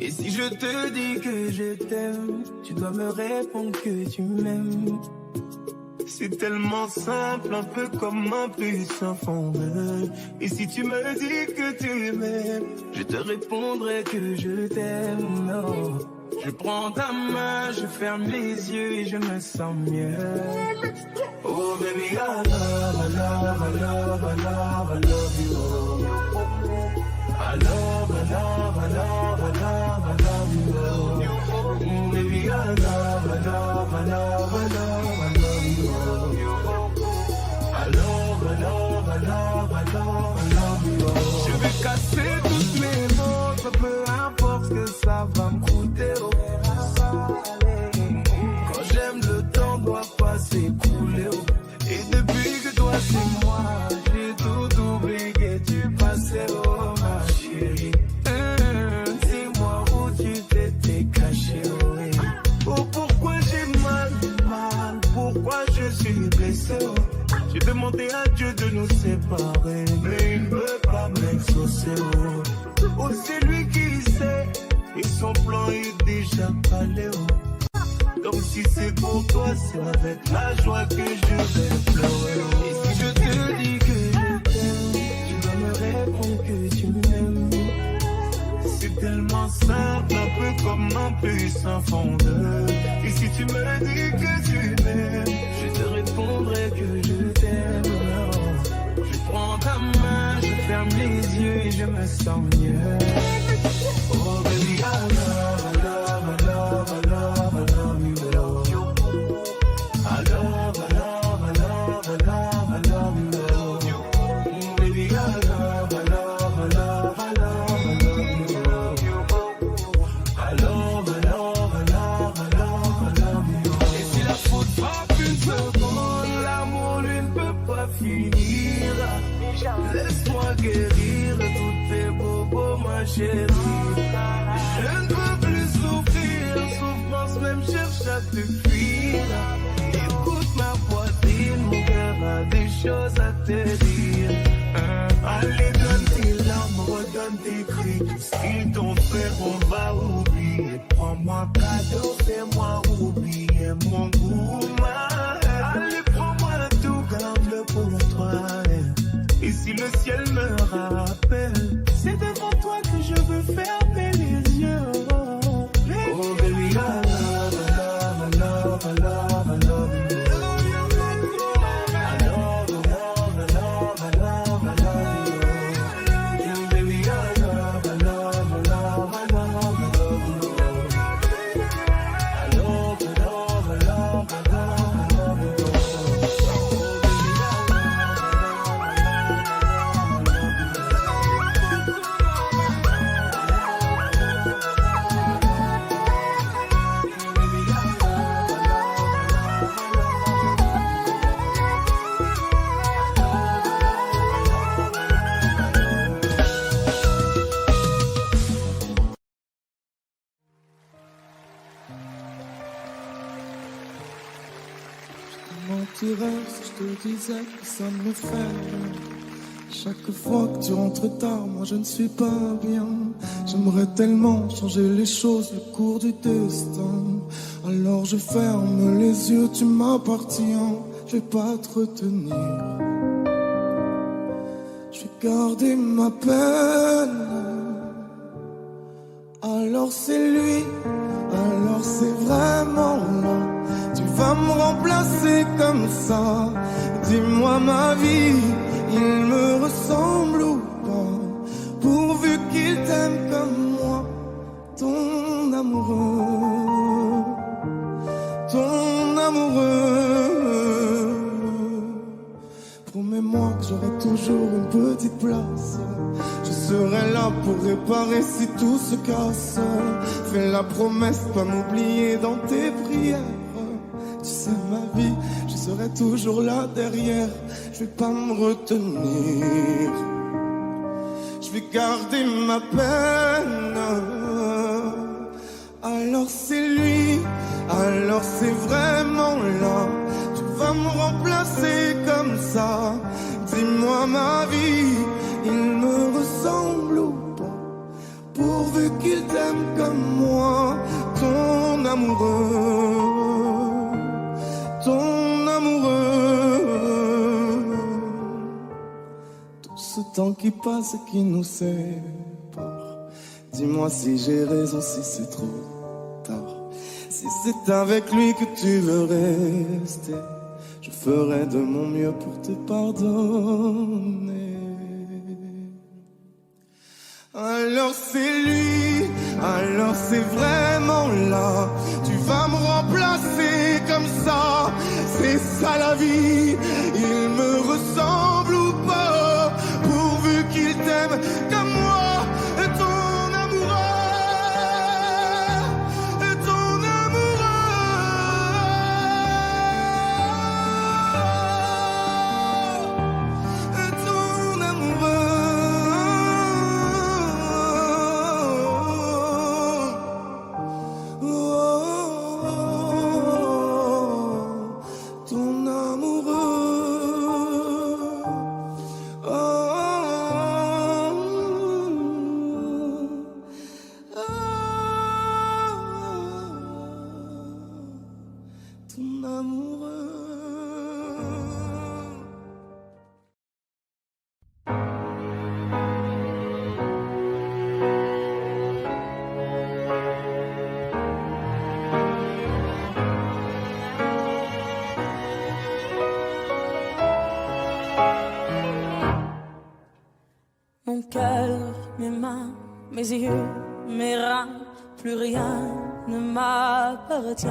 Et si je te dis que je t'aime, tu dois me répondre que tu m'aimes. C'est tellement simple, un peu comme un puissant fondeur. Et si tu me dis que tu m'aimes, je te répondrai que je t'aime. Non. Je prends ta main, je ferme les yeux et je me sens mieux. Oh baby, I love, I love, I love, I love, I love you. I love, I love, I love, I love, I love you. Oh baby, I love, I love, I love, I love, I love you. I love, I love, I love, I love, I love you. Je vais casser toutes mes montres, peu importe ce que ça va me coûter. Quand j'aime, le temps doit pas s'écouler. Et depuis que toi c'est moi, j'ai tout oublié, tu passais, oh ma chérie. Dis-moi où tu t'étais caché, oh pourquoi j'ai mal, pourquoi je suis blessé, oh. J'ai demandé à Dieu de nous séparer, mais il ne veut pas m'exaucer, oh c'est lui qui sait, et son plan est déjà calé, oh. Donc si c'est pour toi, c'est avec la joie que je vais pleurer. Et si je te dis que je t'aime, tu dois me répondre que tu m'aimes. C'est tellement simple, un peu comme un puissant fondeur. Et si tu me dis que tu m'aimes, je te répondrai que je t'aime. Je prends ta main, je ferme les yeux et je me sens mieux. Oh baby, I love, I love, I love, I love, I love you. I love, I love, I love, I love, I love you. Baby, I love, I love, I love, I love, I love you. I love, I love, I love, I love, I love you. Et si la faute frappe une seconde, l'amour lui ne peut pas finir. Laisse-moi guérir tous tes bobos, ma chérie. Je ne peux plus souffrir, souffrance même cherche à te fuir. Écoute ma poitrine, mon cœur a des choses à te dire. Allez, donne tes larmes, redonne tes cris. Ce qu'ils t'ont fait, on va oublier. Prends-moi cadeau, fais-moi oublier mon goût. Allez, prends-moi tout, garde-le pour toi. Et si le ciel me rappelle, c'est devant toi que je veux fermer les yeux. Oh baby, I love, I love, I love, I love, I love you. I love, I love, I love, I love, I love you. Baby, I love, I love, I love, I love, I love you. I love, I love, I love, I love, I love you. mentirais si je te disais que ça me fait rien. Chaque fois que tu rentres tard, moi je ne suis pas bien. J'aimerais tellement changer les choses, le cours du destin. Alors je ferme les yeux, tu m'appartiens. Je vais pas te retenir. Je vais garder ma peine. Alors c'est lui, alors c'est vraiment là. Tu vas me remplacer comme ça. Dis-moi ma vie, il me ressemble ou pas? Pourvu qu'il t'aime comme moi, ton amoureux, ton amoureux. Promets-moi que j'aurai toujours une petite place. Je serai là pour réparer si tout se casse. Fais la promesse de pas m'oublier dans tes prières. Tu sais ma vie, je serai toujours là derrière. Je vais pas me retenir. Je vais garder ma peine. Alors c'est lui, alors c'est vraiment là. Tu vas me remplacer comme ça. Dis-moi ma vie, il me ressemble ou pas? pourvu qu'il t'aime comme moi, ton amoureux, ton amoureux. Tout ce temps qui passe et qui nous sépare, dis-moi si j'ai raison, si c'est trop tard. Si c'est avec lui que tu veux rester, je ferai de mon mieux pour te pardonner. Alors c'est lui, alors c'est vraiment là. Tu vas me remplacer comme ça, c'est ça la vie. Il me ressemble ou pas, pourvu qu'il t'aime comme moi. Ton amoureux, ton amoureux, ton amoureux. Mon cœur, mes mains, mes yeux, mes reins, plus rien ne m'appartient.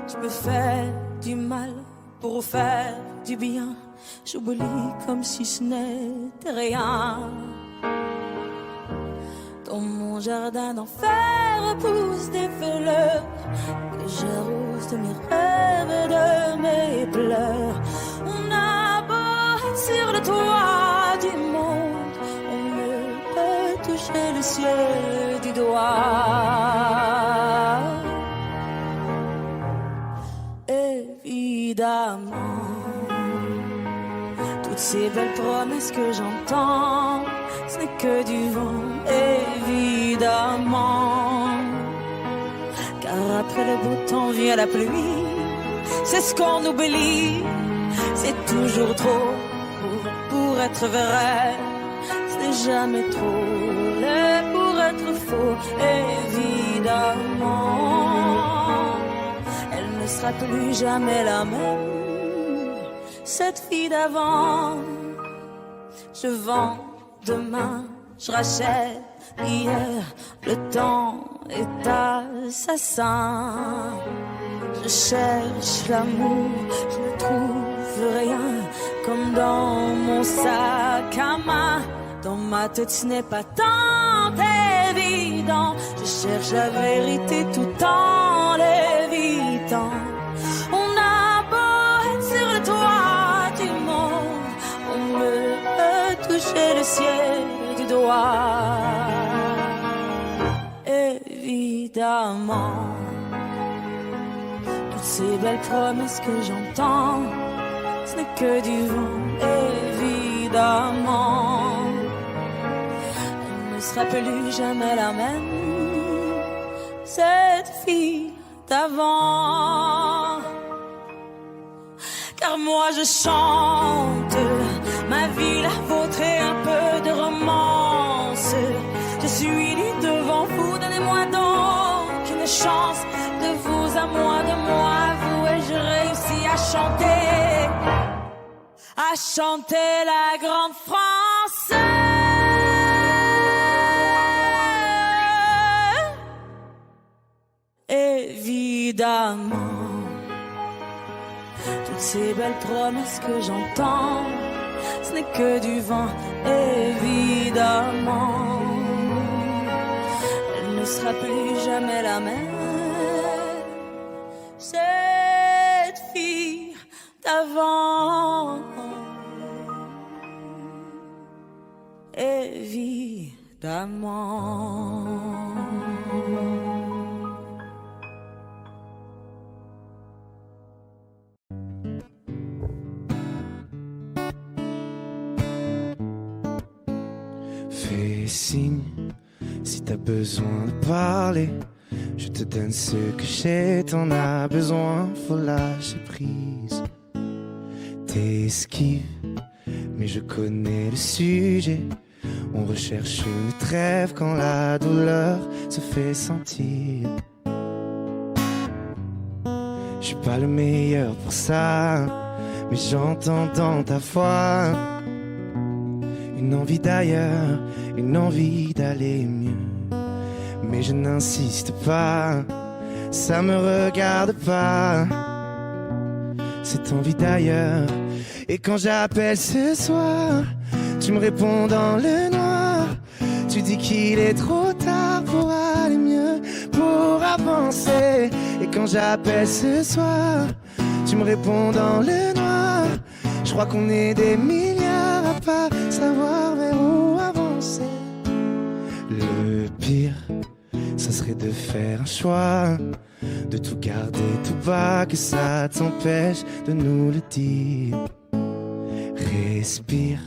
Je me fais du mal pour faire du bien. J'oublie comme si ce n'était rien. Dans mon jardin d'enfer poussent des fleurs que j'arrose de mes rêves et de mes pleurs. On a beau être sur le toit du monde, on ne peut toucher le ciel du doigt. Évidemment, toutes ces belles promesses que j'entends, ce n'est que du vent, évidemment. Car après le beau temps vient la pluie, c'est ce qu'on oublie. C'est toujours trop pour être vrai, ce n'est jamais trop laid pour être faux, évidemment. Elle ne sera plus jamais la même, cette fille d'avant. Je vends demain, je rachète hier, le temps est assassin. Je cherche l'amour, je ne trouve rien, comme dans mon sac à main. Dans ma tête ce n'est pas tant évident, je cherche la vérité tout en l'évitant. On a beau être sur le toit du monde, on ne peut toucher le ciel du doigt. Évidemment, toutes ces belles promesses que j'entends, ce n'est que du vent, évidemment. Elle ne sera plus jamais la même, cette fille d'avant. Car moi je chante ma vie, la vôtre et un peu de romance. Je suis nue devant vous, donnez-moi donc une chance. De vous à moi, de moi à vous, et je réussis à chanter la grande France. Évidemment, toutes ces belles promesses que j'entends, ce n'est que du vent, évidemment. Elle ne sera plus jamais la même, cette fille d'avant. Évidemment. Fais signe Si t'as besoin de parler, je te donne ce que j'ai. T'en as besoin, faut lâcher prise. T'esquives, mais je connais le sujet. On recherche une trêve quand la douleur se fait sentir. Je suis pas le meilleur pour ça, mais j'entends dans ta voix une envie d'ailleurs, une envie d'aller mieux. Mais je n'insiste pas, ça me regarde pas, cette envie d'ailleurs. Et quand j'appelle ce soir, tu me réponds dans le noir. Tu dis qu'il est trop tard pour aller mieux, pour avancer. Et quand j'appelle ce soir, tu me réponds dans le noir. Je crois qu'on est des milliards à pas savoir vers où avancer. Le pire, ça serait de faire un choix, de tout garder tout bas, que ça t'empêche de nous le dire. Respire,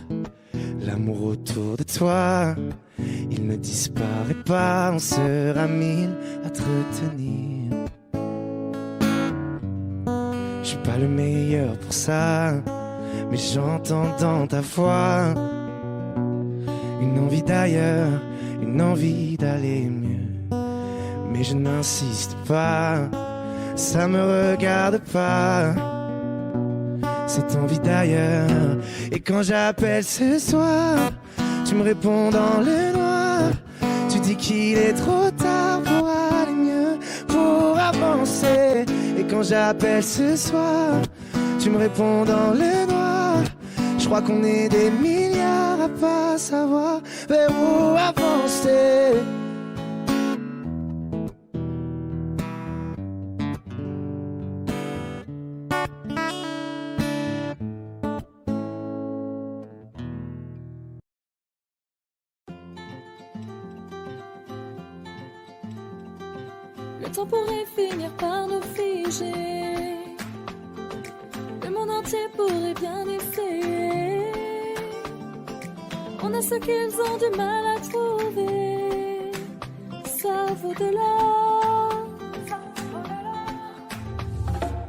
l'amour autour de toi, il ne disparaît pas, on sera mille à te retenir. Je suis pas le meilleur pour ça, mais j'entends dans ta voix une envie d'ailleurs, une envie d'aller mieux. Mais je n'insiste pas, ça me regarde pas, cette envie d'ailleurs. Et quand j'appelle ce soir, tu me réponds dans le noir. Tu dis qu'il est trop tard pour aller mieux, pour avancer. Et quand j'appelle ce soir, tu me réponds dans le noir. Je crois qu'on est des milliards à pas savoir vers où avancer. Le temps pourrait finir par nous figer. Le monde entier pourrait bien essayer. On a ce qu'ils ont du mal à trouver. Ça vaut de l'or.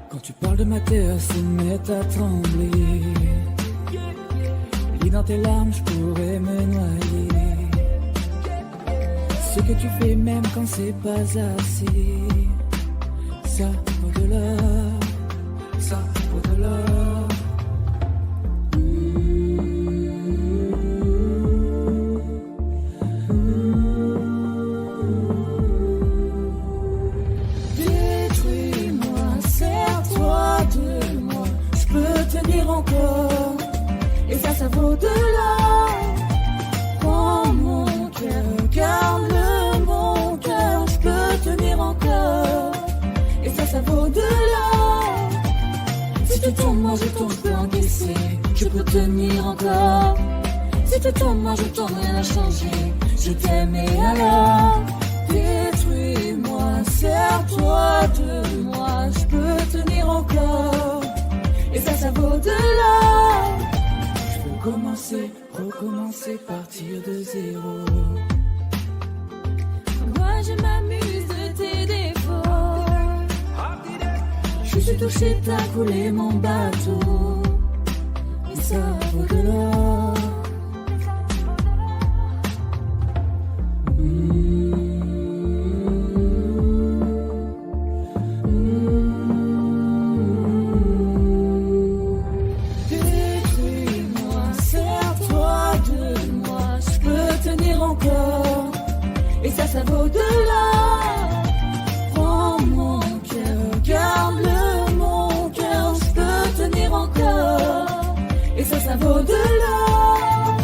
Quand tu parles de ma terre, se met à trembler. Lis dans tes larmes, je pourrais me noyer. Ce que tu fais même quand c'est pas assez, ça vaut de l'or, ça vaut de l'or. Détruis-moi, serre-toi de moi, je peux tenir encore, et ça vaut de l'or. Prends mon cœur, garde-le mon cœur, je peux tenir encore, et ça vaut de l'or. Si tu tombes, moi je tombe, je peux encaisser, je peux tenir encore. Si tu tombes, moi je tombe, rien n'a changé, je t'aime et alors. Détruis-moi, serre-toi de moi, je peux tenir encore, et ça vaut de l'or. Je peux commencer, recommencer, partir de zéro. Moi je m'amuse de tes défauts. Je suis touché, t'as coulé mon bateau, et ça vaut de l'or. Détruis-moi, serre-toi de moi, je peux tenir encore, et ça vaut de l'or. Prends mon cœur, garde-le mon cœur, je peux tenir encore, et ça vaut de l'or.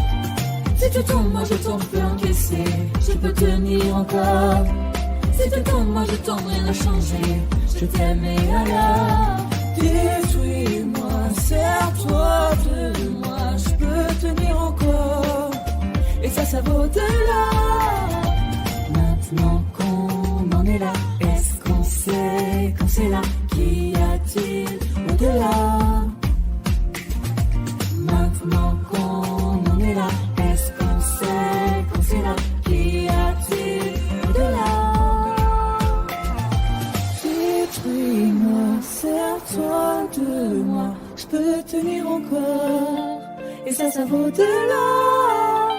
Si tu tombes, moi je tombe, je peux encaisser, je peux tenir encore. Si tu tombes, moi je tombe, rien n'a changé, je t'aime et alors. Détruis-moi, serre-toi de moi, je peux tenir encore, et ça vaut de l'or. Maintenant qu'on en est là, est-ce qu'on sait quand c'est là? Qu'y a-t-il au-delà? Maintenant qu'on en est là, est-ce qu'on sait quand c'est là? Qu'y a-t-il je peux tenir encore. Et ça vaut de l'or.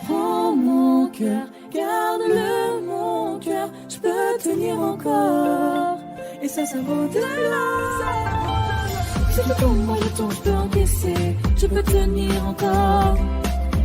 Prends mon cœur, garde-le mon cœur, je peux tenir encore. Et ça vaut de l'or. Si tu tombes, moi je tombe, je peux encaisser, je peux tenir encore.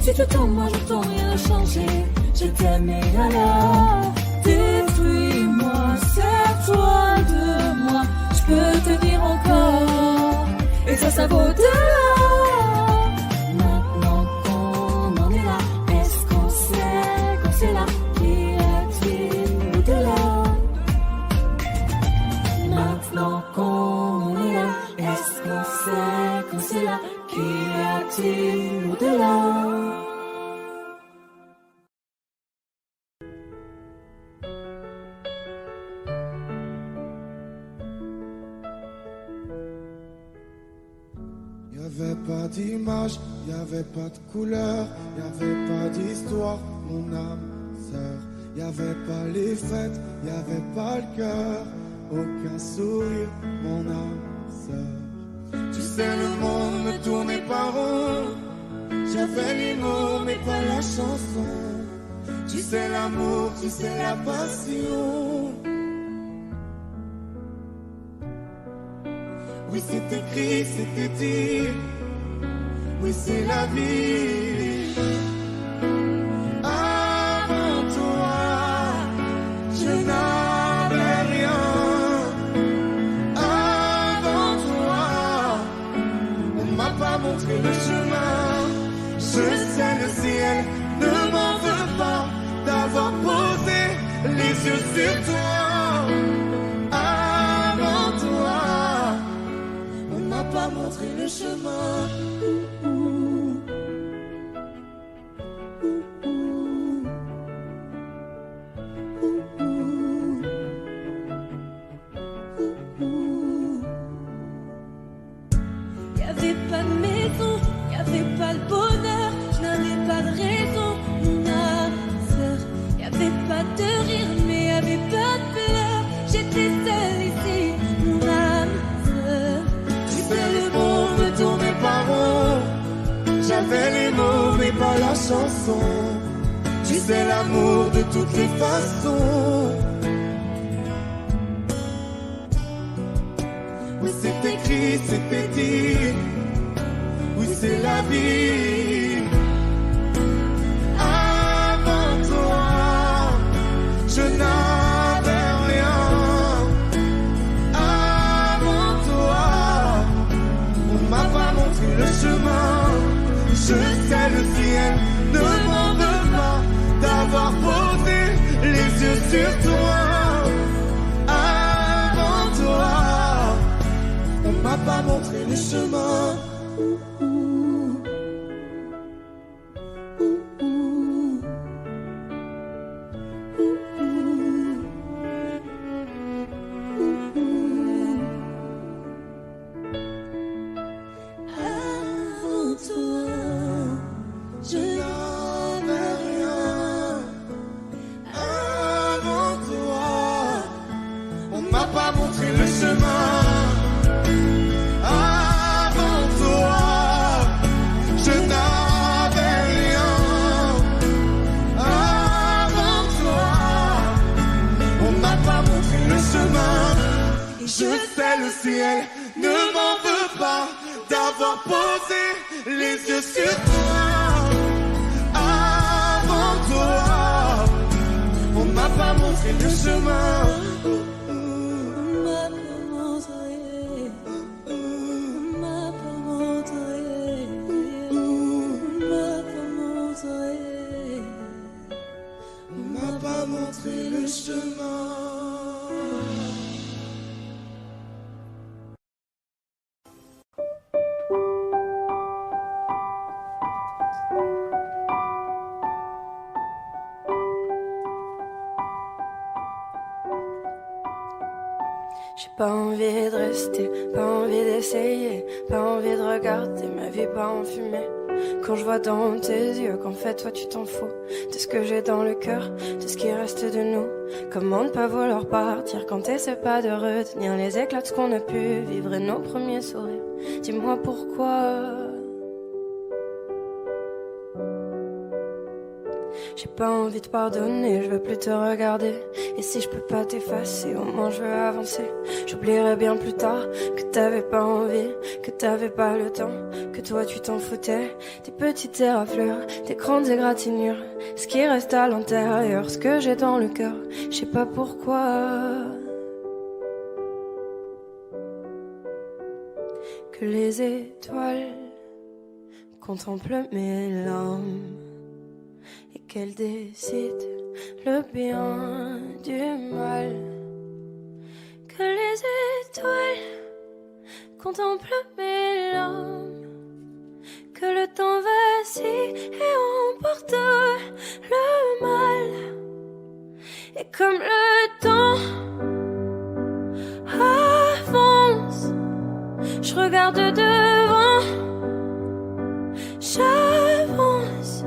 Si tu tombes, moi je tombe, rien n'a changé, je t'aime et alors. Détruis-moi, sers-toi de moi, je peux tenir encore. Et ça vaut de l'or. Maintenant qu'on en est là, est-ce qu'on sait là, qu'y a-t-il au-delà? Maintenant qu'on en est là, est-ce qu'on sait là, qu'y a-t-il au-delà? Y'avait pas d'image, y'avait pas de couleur, y'avait pas d'histoire, mon âme sœur. Y'avait pas les fêtes, y'avait pas le cœur, aucun sourire, mon âme sœur. Tu sais, le monde me tournait pas rond, j'avais les mots mais pas la chanson. Tu sais l'amour, tu sais la passion. Oui, c'est écrit, c'était dit. Oui, c'est la vie. Avant toi, je n'avais rien. Avant toi, on m'a pas montré le chemin. Je sais, le ciel ne m'en veut pas d'avoir posé les yeux sur toi. Avant toi, on m'a pas montré le chemin. Y'avait pas de maison, y'avait pas de bonheur, je n'avais pas de raison, mon âme sœur. Y'avait pas de rire, mais y'avait pas de pleurs. J'étais seule ici, mon âme sœur. Tu sais, le monde me tournait pas rond. J'avais les mots, mais pas la chanson. Tu sais, l'amour de toutes les façons. Oui, c'est écrit, c'était dit. Oui, c'est la vie. Avant toi, je n'avais rien. Avant toi, on m'a pas montré le chemin. Je sais, le ciel ne m'en veut pas d'avoir posé les yeux sur toi. Avant toi, on m'a pas montré le chemin. Avant toi, je N'avais rien. Avant toi, on m'a pas montré le chemin. Avant toi, je n'avais rien. Avant toi, on m'a pas montré le chemin. Je sais, le ciel ne m'en veut pas d'avoir posé les yeux sur toi. Avant toi, on m'a pas montré le chemin. m'a pas montré, m'a pas montré, m'a pas montré. On m'a pas montré le chemin. J'ai pas envie de rester, pas envie d'essayer, pas envie de regarder ma vie pas en fumée. Quand je vois dans tes yeux qu'en fait toi tu t'en fous de ce que j'ai dans le cœur, de ce qui reste de nous. Comment ne pas vouloir partir quand t'essaies pas de retenir les éclats de ce qu'on a pu vivre et nos premiers sourires. dis-moi pourquoi. J'ai pas envie de pardonner, je veux plus te regarder. Et si je peux pas t'effacer, au moins je veux avancer. J'oublierai bien plus tard que t'avais pas envie, que t'avais pas le temps, que toi tu t'en foutais. Des petites éraflures, des grandes égratignures, ce qui reste à l'intérieur, ce que j'ai dans le cœur, je sais pas pourquoi. Que les étoiles contemplent mes larmes et qu'elles décident le bien du mal. Que les étoiles contemplent mes larmes, que le temps vacille et emporte le mal. Et comme le temps avance, je regarde devant, j'avance.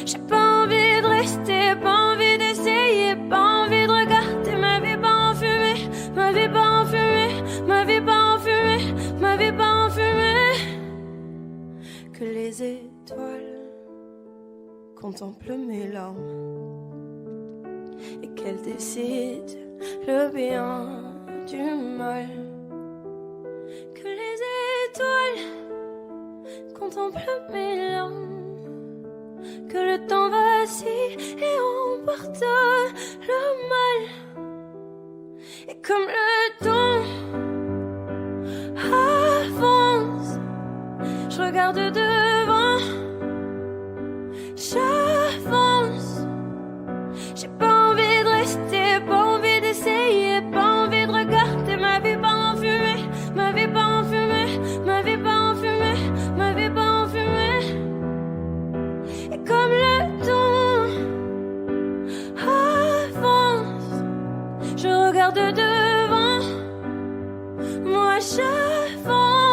J'ai pas envie de rester, pas envie d'essayer, pas envie de regarder ma vie pas en fumée, ma vie pas en fumée, ma vie pas en fumée, ma vie pas en fumée. Que les étoiles contemplent mes larmes et qu'elles décident le bien du mal. Que les étoiles contemplent mes larmes, que le temps vacille et emporte le mal. Et comme le temps avance, je regarde devant, j'avance. J'ai pas envie de rester, pas envie d'essayer, pas envie de regarder ma vie pas en fumée, ma vie pas en fumée, ma vie pas en fumée, ma vie pas en fumée. Et comme le temps avance, je regarde devant, moi j'avance.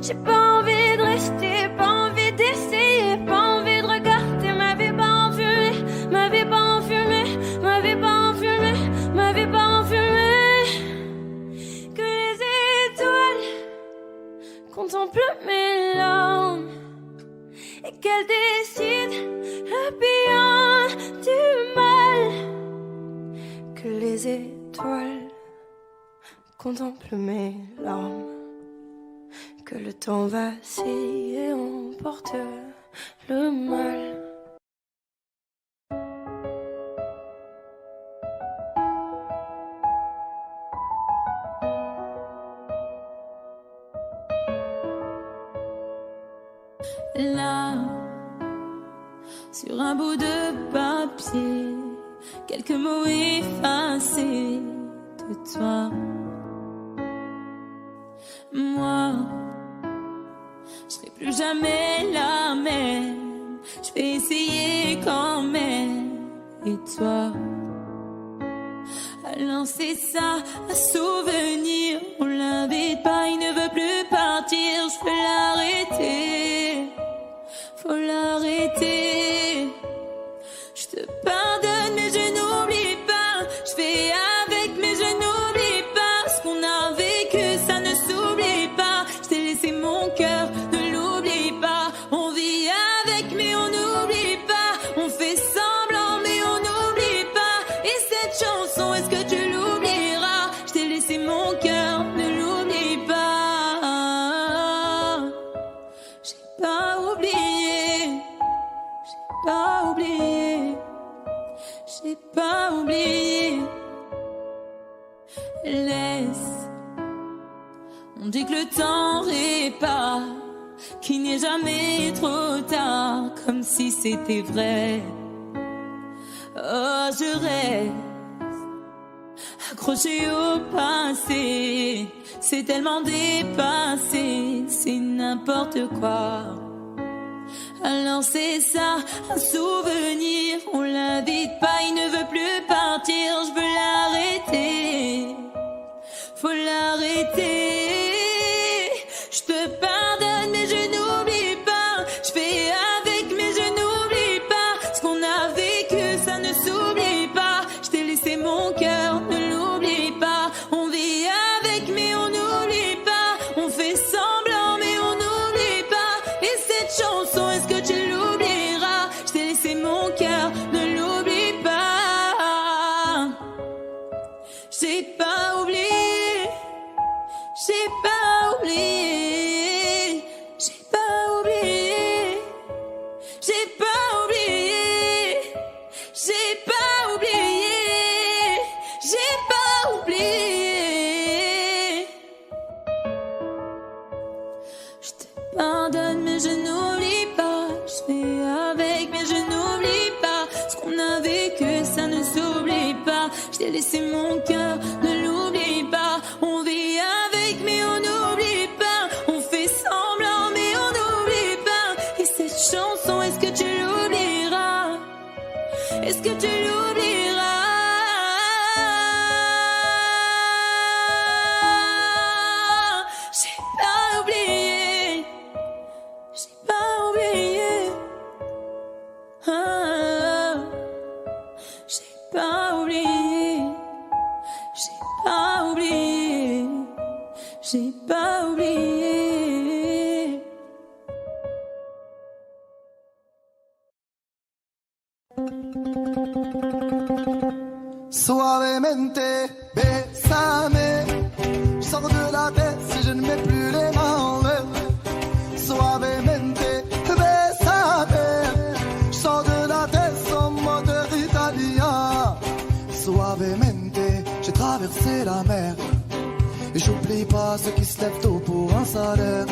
J'ai pas envie de rester, pas envie d'essayer, pas envie de regarder ma vie pas en fumée, ma vie pas en fumée, ma vie pas en fumée, ma vie pas en fumée. Que les étoiles contemplent mes larmes et qu'elles décident le bien du mal. Que les étoiles contemplent mes larmes, que le temps vacille et emporte le mal. Là, sur un bout de papier, quelques mots effacés de toi. Moi, je serai plus jamais la même, je vais essayer quand même. Et toi, alors c'est ça, un souvenir, on l'invite pas, il ne veut plus partir, je peux l'arrêter, faut l'arrêter. Je te pardonne mais je n'oublie pas, je fais avec mais je n'oublie pas. Ce qu'on a vécu ça ne s'oublie pas, je t'ai laissé mon cœur, ne l'oublie pas. On vit avec mais on n'oublie pas, on fait semblant mais on n'oublie pas. Et cette chanson, est-ce que tu l'oublieras? Je t'ai laissé mon cœur, ne l'oublie pas. J'ai pas oublié, j'ai pas oublié, j'ai pas oublié. Laisse, on dit que le temps répare, qu'il n'est jamais trop tard, comme si c'était vrai. Oh, je reste accroché au passé, c'est tellement dépassé, c'est n'importe quoi. Alors c'est ça, un souvenir, on l'invite pas, il ne veut plus partir, je veux l'arrêter, faut l'arrêter. Je te pardonne mais je n'oublie pas, je fais avec mais je n'oublie pas. Ce qu'on a vécu ça ne s'oublie pas, je t'ai laissé mon cœur, ne l'oublie pas. On vit avec mais on n'oublie pas, Je te pardonne mais je n'oublie pas. Je fais avec mais je n'oublie pas. Ce qu'on a vécu ça ne s'oublie pas. Je t'ai laissé mon cœur, ne l'oublie pas. On vit avec mais on n'oublie pas. On fait semblant mais on n'oublie pas. Et cette chanson, est-ce que tu l'oublieras? Est-ce que tu l'oublieras? J'ai pas oublié. J'ai pas oublié. Ah, j'ai pas oublié. J'ai pas oublié. J'ai pas oublié. Suavemente, bésame. Je sors de la tête si je ne mets plus les mains en l'air. Suavemente, bésame. Je sors de la tête en moteur italien. Suavemente, j'ai traversé la mer. Et j'oublie pas ceux qui se lèvent tôt pour un salaire.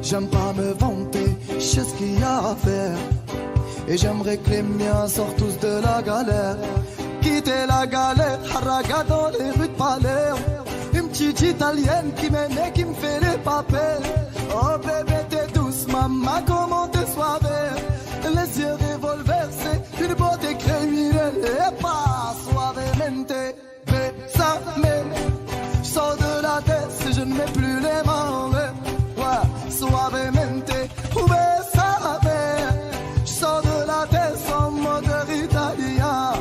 J'aime pas me vanter, je sais ce qu'il y a à faire. Et j'aimerais que les miens sortent tous de la galère. Quitter la galère, haraga dans les rues de Palerme. Une petite italienne qui m'aime et qui me fait les papels. Oh bébé t'es douce, maman comment t'es soivée. Les yeux revolver, c'est une beauté criminelle. Et pas suavemente, bésame. Je sors de la tête si je ne mets plus les mains en l'air. Ouais, suavemente, bésame. Je sors de la tête en moteur italien.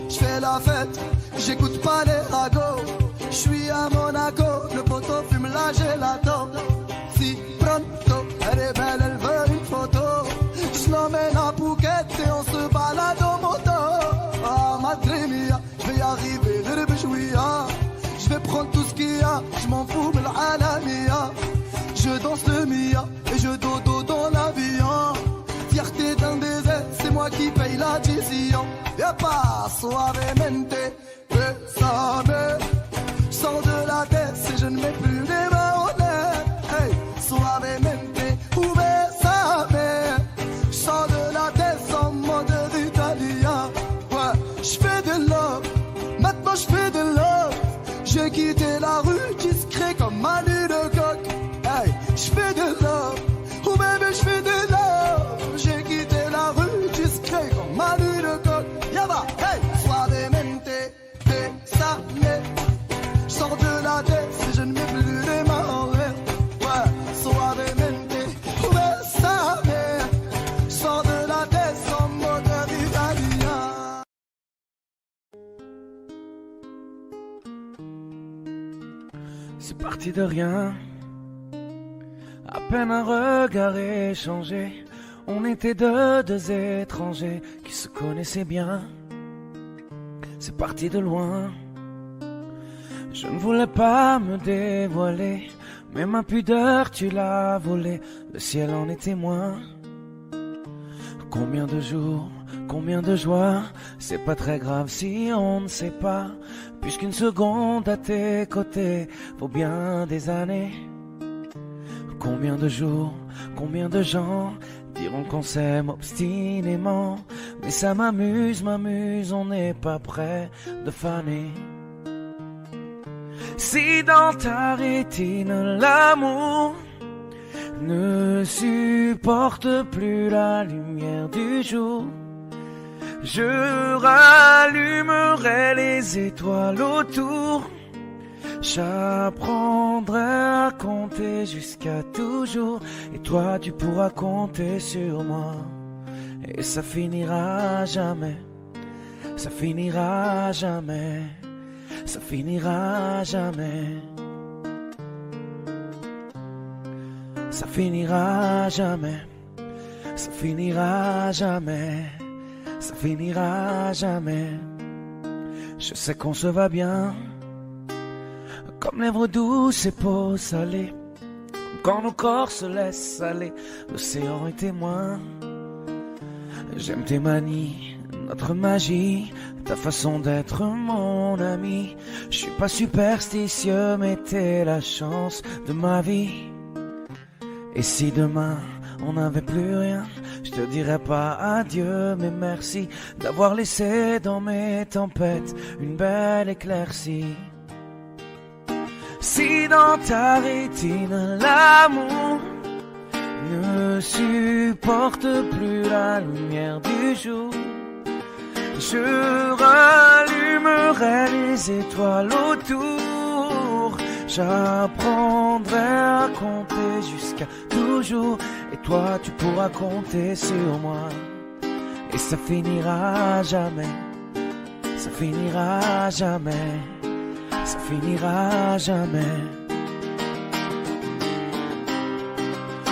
J'fais la fête, j'écoute pas les ragots. J'suis à Monaco, le poteau fume la gelato. Si pronto, elle est belle, elle veut une photo. J'l'emmène à Phuket et on se balade en moto. Ah madre mia, j'vais y arriver, le bjouia. J'vais prendre tout ce qu'il y a, j'm'en fous de l'alamia. Je danse le mia et je dodo dans l'avion. Fierté d'un désert, c'est moi qui paye la décision. Y'a pas suavemente, bésame. J'sors de la tête si je ne mets plus les mains en l'air. Hey, suavemente, bésame. J'sors de la tête en mode italien. Ouais, j'fais de love, maintenant j'fais de love. J'ai quitté la rue discret comme Manu de coq. Hey, j'fais de love, oh bébé j'fais de love. J'ai quitté la rue discret comme Manu de coq. Yaba, hey, suavemente, bésame. J'sors de la tête si je ne mets plus les mains en l'air. Ouais, suavemente, bésame. J'sors de la tête en moteur italien. C'est parti de rien, à peine un regard échangé. On était deux étrangers qui se connaissaient bien. C'est parti de loin. Je ne voulais pas me dévoiler, mais ma pudeur tu l'as volée. Le ciel en est témoin. Combien de jours, combien de joies. C'est pas très grave si on ne sait pas, puisqu'une seconde à tes côtés vaut bien des années. Combien de jours, combien de gens diront qu'on s'aime obstinément, mais ça m'amuse, on n'est pas prêt de faner. Si dans ta rétine l'amour ne supporte plus la lumière du jour, je rallumerai les étoiles autour. J'apprendrai à compter jusqu'à toujours, et toi tu pourras compter sur moi. Et ça finira jamais, ça finira jamais, ça finira jamais. Ça finira jamais, ça finira jamais, ça finira jamais. Je sais qu'on se va bien, comme lèvres douces et peau salée, quand nos corps se laissent aller, l'océan est témoin. J'aime tes manies, notre magie, ta façon d'être mon ami. Je suis pas superstitieux, mais t'es la chance de ma vie. Et si demain on n'avait plus rien, je te dirais pas adieu mais merci d'avoir laissé dans mes tempêtes une belle éclaircie. Si dans ta rétine l'amour ne supporte plus la lumière du jour, je rallumerai les étoiles autour. J'apprendrai à compter jusqu'à toujours, et toi tu pourras compter sur moi. Et ça finira jamais, ça finira jamais, ça finira jamais.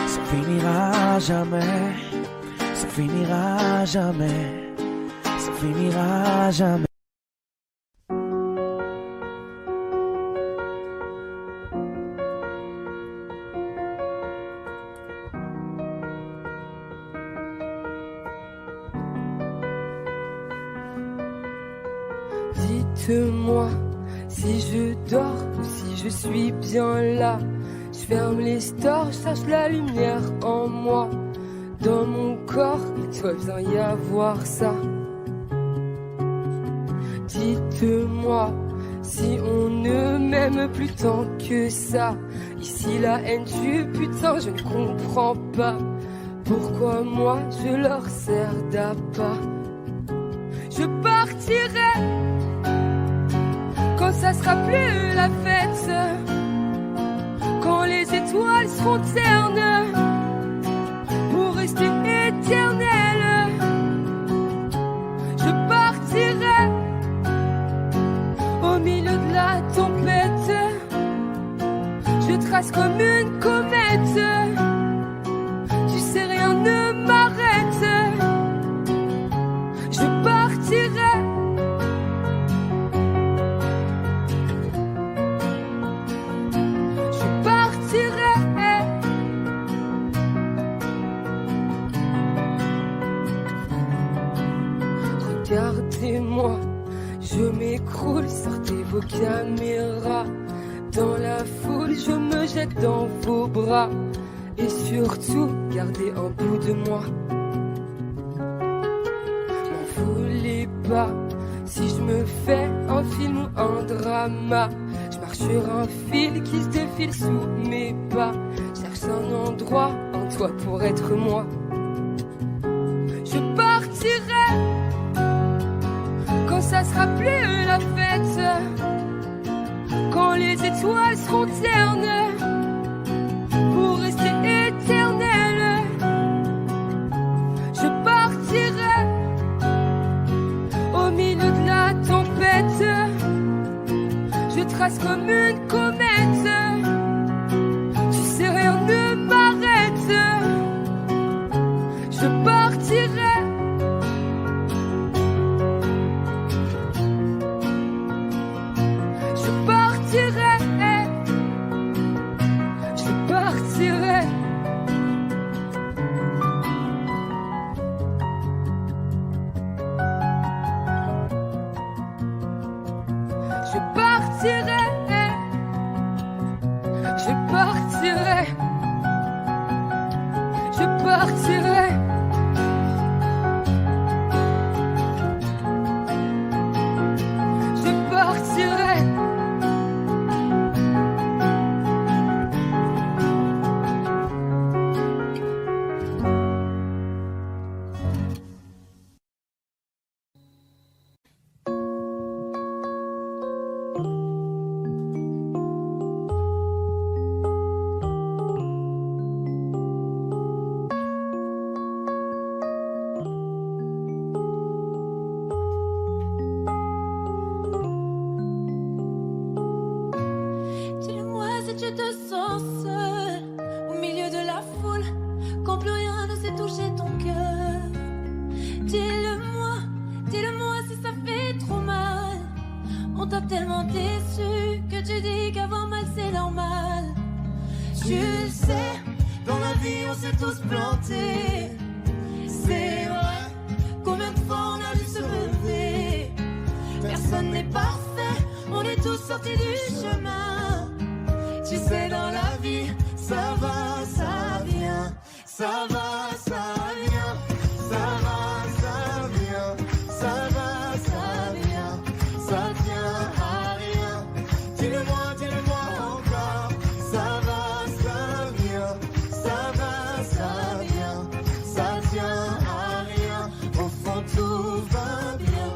Ça finira jamais, ça finira jamais, ça finira jamais. Dites-moi si je dors ou si je suis bien là. Je ferme les stores, je cherche la lumière en moi. Dans mon corps, il doit bien y avoir ça. Dites-moi si on ne m'aime plus tant que ça. Ici la haine du putain, je ne comprends pas pourquoi moi je leur sers d'appât. Je partirai quand ça sera plus la fête, quand les étoiles seront ternes pour rester éternelles. Je partirai au milieu de la tempête, je trace comme une comète. Tu sais, rien ne m'arrête. Je partirai. Je partirai. Regardez-moi, je m'écroule, sortez vos caméras. Dans la foule, je me jette dans vos bras. Et surtout, gardez un bout de moi. M'en voulez pas si je me fais un film ou un drama. Je marche sur un fil qui se défile sous mes pas. Cherche un endroit, un toit pour être moi. Je partirai quand ça sera plus la fête, quand les étoiles seront ternes pour rester éternelles. Je partirai au milieu de la tempête, je trace comme une comète. Tu sais, rien ne m'arrête. Je partirai. Je partirai. Je partirai. Je partirai. Je partirai. Je partirai. Je partirai. Dis-le-moi si tu te sens seul au milieu de la foule, quand plus rien ne sait toucher ton cœur. Dis-le-moi si ça fait trop mal. On t'a tellement déçu que tu dis qu'avoir mal c'est normal. Tu le sais, dans la vie on s'est tous plantés. C'est vrai, combien de fois on a dû se relever. Personne n'est parfait, on est tous sortis du chemin. Tu sais, dans la vie, ça va, ça vient. ça va, ça vient, ça va, ça vient, ça va, ça vient, ça tient à rien. Dis-le-moi encore, ça va, ça vient, ça va, ça vient, ça tient à rien. Au fond tout va bien.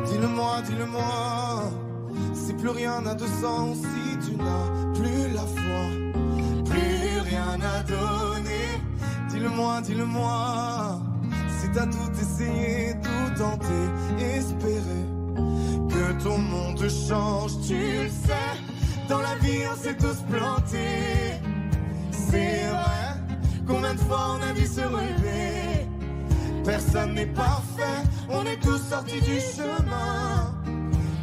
Dis-le-moi, si plus rien n'a de sens, si tu n'as plus la foi, plus rien à donner. Dis-le-moi, si t'as tout essayé, tout tenté, espéré que ton monde change, tu le sais, dans la vie on s'est tous plantés. C'est vrai, combien de fois on a dû se relever. Personne n'est parfait, on est tous sortis du chemin.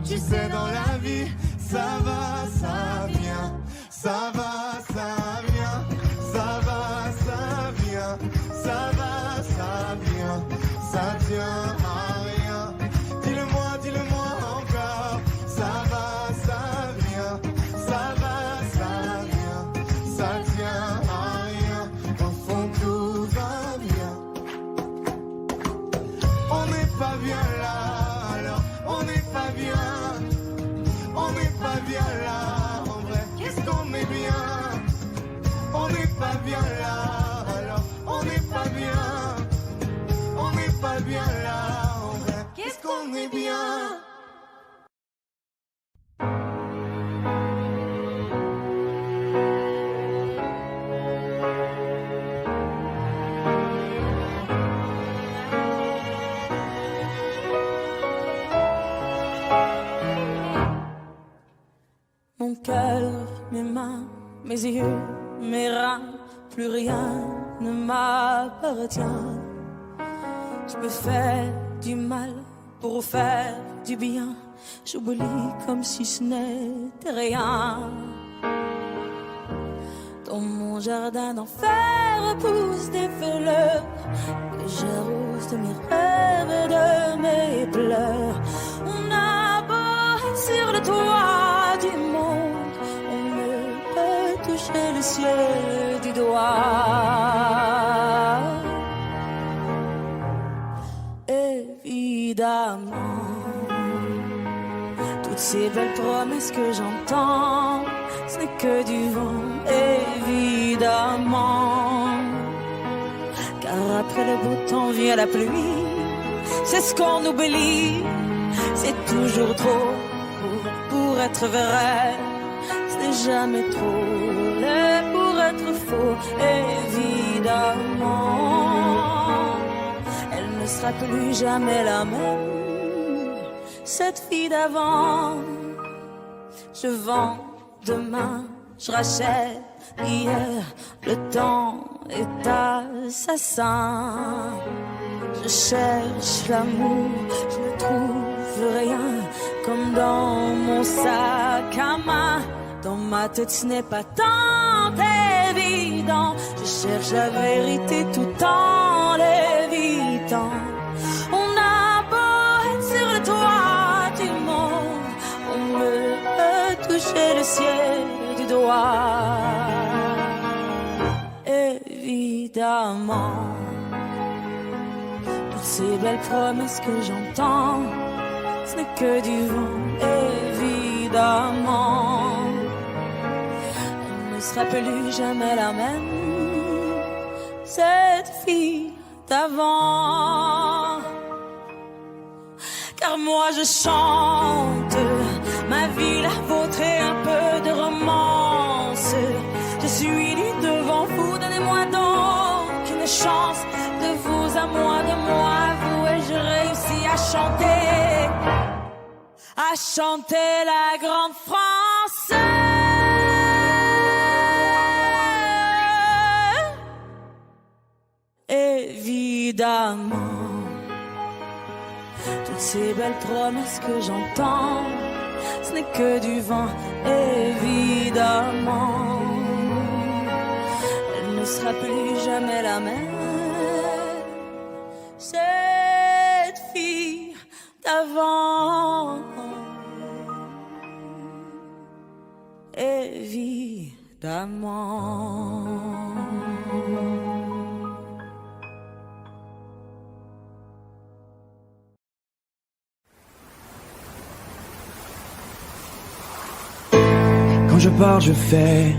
Tu sais, dans la vie, ça va, ça vient, ça va, ça vient, ça va, ça vient, ça va, ça vient, ça tient à rien. Dis-le-moi encore, ça va, ça vient, ça va, ça vient, ça tient à rien. Au fond tout va bien. On n'est pas bien là, alors on n'est pas bien. On n'est pas bien là, en vrai, qu'est-ce qu'on est bien. On n'est pas bien là, alors on n'est pas bien. On n'est pas bien là, en vrai, qu'est-ce qu'on est bien. Mon cœur, mes mains, mes yeux, mes reins, plus rien ne m'appartient. Je me fais du mal pour faire du bien. J'oublie comme si ce n'était rien. Dans mon jardin d'enfer poussent des fleurs que j'arrose de mes rêves et de mes pleurs. On a beau être sur le toit du monde, on ne peut toucher le ciel du doigt. Évidemment, toutes ces belles promesses que j'entends, ce n'est que du vent, évidemment. Car après le beau temps vient la pluie, c'est ce qu'on oublie. C'est toujours trop pour être vrai, ce n'est jamais trop laid pour être faux, évidemment. Elle ne sera plus jamais la même, cette fille d'avant. Je vends demain, je rachète hier, le temps est assassin. Je cherche l'amour, je ne trouve rien, comme dans mon sac à main. Dans ma tête ce n'est pas tant évident, je cherche la vérité tout en l'évitant. On a beau être sur le toit du monde, on ne peut toucher le ciel du doigt. Évidemment, toutes ces belles promesses que j'entends, ce n'est que du vent, évidemment. Elle ne sera plus jamais la même, cette fille d'avant. Car moi je chante ma vie, la vôtre et un peu de romance. Je suis nue devant vous, donnez-moi donc une chance. De vous à moi, de moi à vous, et je réussis à chanter la grande France. Évidemment, toutes ces belles promesses que j'entends, ce n'est que du vent, évidemment. Elle ne sera plus jamais la même, cette fille d'avant. Évidemment. d'amant. Quand je parle, je fais.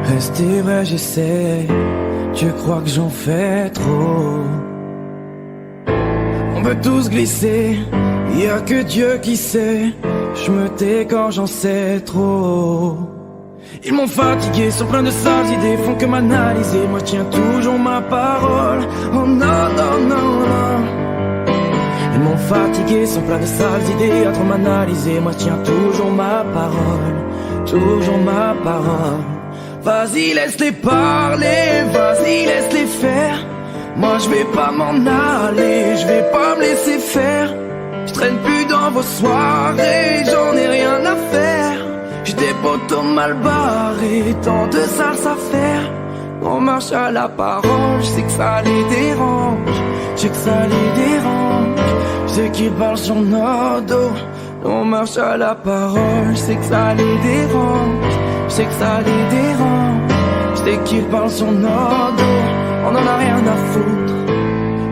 Rester vrai, j'essaie. Tu crois que j'en fais trop? On peut tous glisser. Y a que Dieu qui sait. Je me tais quand j'en sais trop. Ils m'ont fatigué, sont pleins de sales idées, font que m'analyser. Moi je tiens toujours ma parole. Oh non, non, non, non. Ils m'ont fatigué, sont pleins de sales idées, à trop m'analyser. Moi je tiens toujours ma parole. Toujours ma parole. Vas-y, laisse-les parler, vas-y, laisse-les faire. Moi je vais pas m'en aller, je vais pas me laisser faire. Je traîne plus dans vos soirées, j'en ai rien à faire. J'ai des potos mal barrés, tant de sales affaires. On marche à la parole, je sais que ça les dérange. Je sais que ça les dérange. Je sais qu'ils parlent sur nos dos. On marche à la parole, je sais que ça les dérange. Je sais que ça les dérange. Je sais qu'ils parlent sur nos dos. On en a rien à foutre.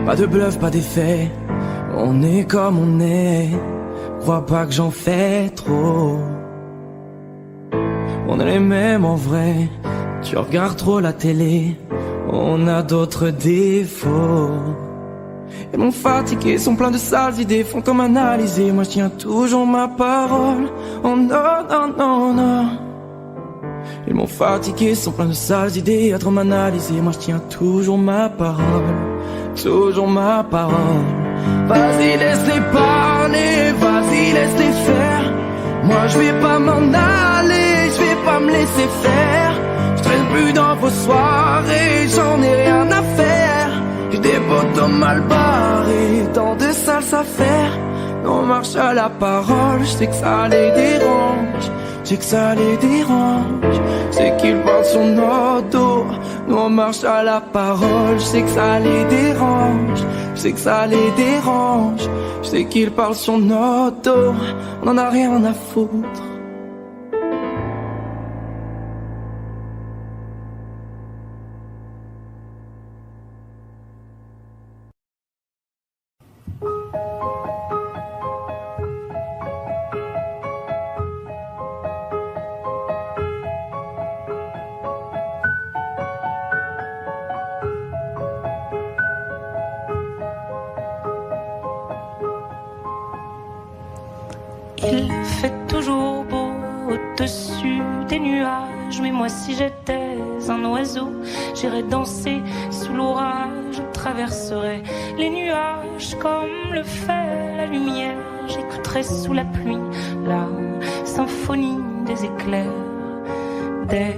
Pas de bluff, pas d'effet. On est comme on est. Crois pas que j'en fais trop. On est les mêmes en vrai. Tu regardes trop la télé. On a d'autres défauts. Ils m'ont fatigué, sont pleins de sales idées, font comme analyser. Moi je tiens toujours ma parole. Oh non, non, non, non. Ils m'ont fatigué, sont pleins de sales idées, à trop m'analyser. Moi je tiens toujours ma parole. Toujours ma parole. Vas-y, laisse-les parler, vas-y, laisse-les faire. Moi je vais pas m'en aller, je vais pas me laisser faire. Je traîne plus dans vos soirées, j'en ai rien à faire. J'ai des potos mal barrés, tant de sales affaires. On marche à la parole, je sais que ça les dérange. Je sais que ça les dérange. Je sais qu'ils parlent sur nos dos. Nous on marche à la parole, je sais que ça les dérange. Je sais que ça les dérange. Je sais qu'ils parlent sur nos dos. On en a rien à foutre. Il fait toujours beau au-dessus des nuages, mais moi si j'étais un oiseau, j'irais danser sous l'orage, je traverserais les nuages comme le fait la lumière, j'écouterais sous la pluie la symphonie des éclairs. Dès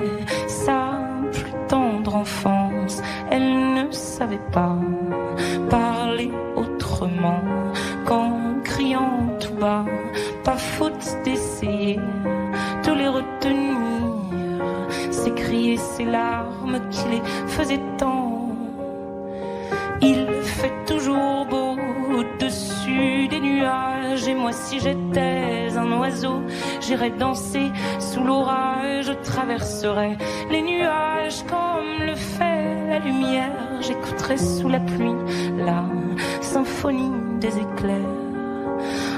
sa plus tendre enfance, elle ne savait pas parler autrement qu'en criant tout bas. Pas faute d'essayer de les retenir, s'écrier ces larmes qui les faisaient tant. Il fait toujours beau au-dessus des nuages, et moi si j'étais un oiseau, j'irais danser sous l'orage, je traverserais les nuages comme le fait la lumière, j'écouterais sous la pluie la symphonie des éclairs.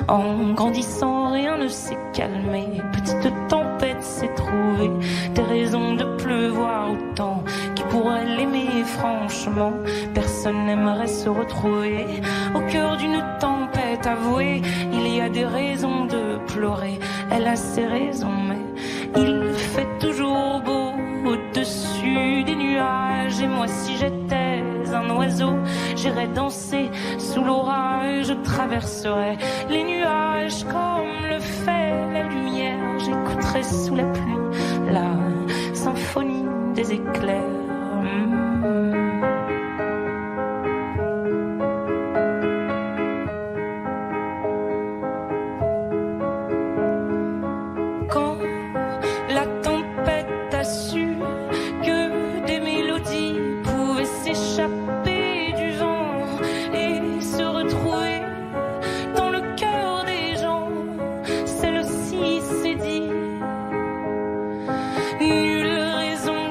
En grandissant, rien ne s'est calmé. Petite tempête s'est trouvée, des raisons de pleuvoir autant. Qui pourrait l'aimer franchement? Personne n'aimerait se retrouver au cœur d'une tempête avouée. Il y a des raisons de pleurer, elle a ses raisons, mais il fait toujours beau au-dessus des nuages. Et moi si j'étais un oiseau, j'irais danser sous l'orage, je traverserais les nuages comme le fait la lumière, j'écouterais sous la pluie la symphonie des éclairs. Quand la tempête a su que des mélodies pouvaient s'échapper du vent et se retrouver dans le cœur des gens, celle-ci s'est dit: nulle raison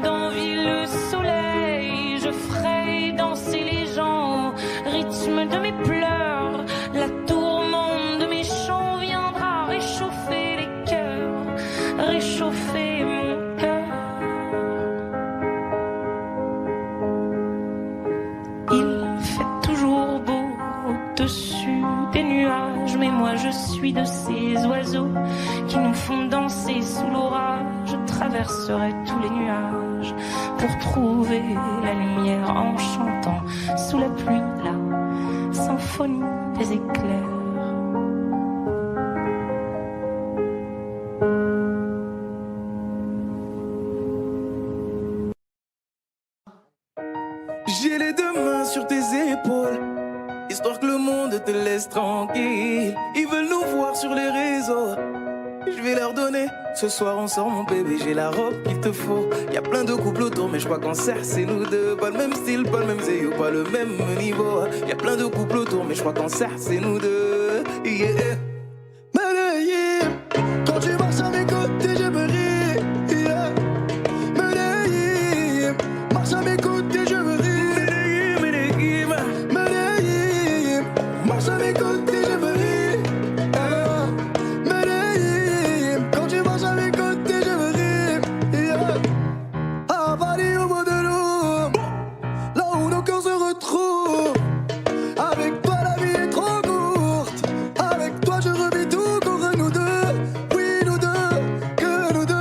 nuages, mais moi je suis de ces oiseaux qui nous font danser sous l'orage. Je traverserai tous les nuages pour trouver la lumière en chantant sous la pluie la symphonie des éclairs. J'ai les deux mains sur tes épaules, histoire que le monde te laisse tranquille. Ils veulent nous voir sur les réseaux, je vais leur donner. Ce soir on sort mon bébé, j'ai la robe qu'il te faut. Y'a plein de couples autour mais je crois qu'en cercle c'est nous deux. Pas le même style, pas le même zéyo, pas le même niveau. Y'a plein de couples autour mais je crois qu'en cercle c'est nous deux. Yeah. Medellín, quand tu marches à mes côtés je me ris. Yeah. Medellín, marche à mes côtés je me ris. Medellín, Medellín, marche à mes côtés je me ris. Medellín, quand tu marches à mes côtés je me ris. Yeah. À Paris au bout de l'eau, là où nos cœurs se retrouvent. Avec toi la vie est trop courte. Avec toi je revis tout contre nous deux. Oui nous deux, que nous deux.